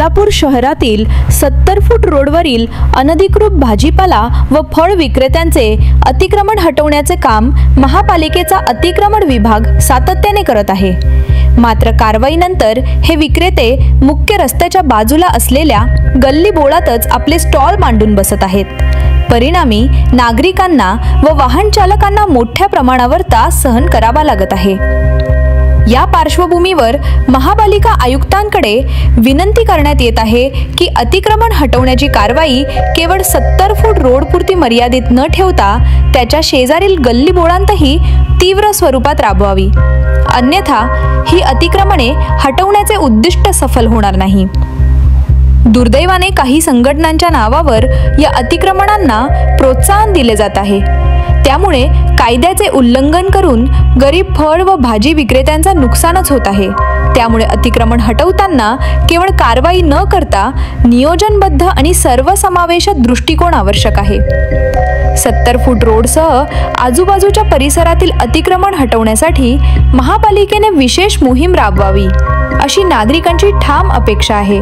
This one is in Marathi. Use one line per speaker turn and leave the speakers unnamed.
सोलापूर शहरातील 70 फूट रोडवरील अनधिकृत भाजीपाला व फळ विक्रेत्यांचे अतिक्रमण हटवण्याचे काम महापालिकेचा अतिक्रमण विभाग सातत्याने करत आहे। मात्र कारवाईनंतर हे विक्रेते मुख्य रस्त्याच्या बाजूला असलेल्या गल्ली बोळातच आपले स्टॉल मांडून बसत आहेत। परिणामी नागरिकांना व वाहन चालकांना मोठ्या प्रमाणावर त्रास सहन करावा लागत आहे। या पार्श्वभूमीवर महापालिका आयुक्तांकडे विनंती करण्यात येत आहे की अतिक्रमण हटवण्याची कारवाई केवळ 70 फूट रोडपुरती मर्यादित न ठेवता त्याच्या शेजारील गल्ली बोळांतही तीव्र स्वरूपात राबवावी, अन्यथा ही अतिक्रमणे हटवण्याचे उद्दिष्ट सफल होणार नाही। दुर्दैवाने काही संघटनांच्या नावावर या अतिक्रमणांना प्रोत्साहन दिले जात आहे। त्यामुळे कायद्याचे उल्लंघन करून गरीब फळ व भाजी विक्रेत्यांचा नुकसानच होत आहे। त्यामुळे अतिक्रमण हटवताना केवळ कारवाई न करता नियोजनबद्ध आणि सर्वसमावेशक दृष्टिकोन आवश्यक आहे। 70 फूट रोडसह आजूबाजूच्या परिसरातील अतिक्रमण हटवण्यासाठी महापालिकेने विशेष मोहीम राबवावी, अशी नागरिकांची ठाम अपेक्षा आहे।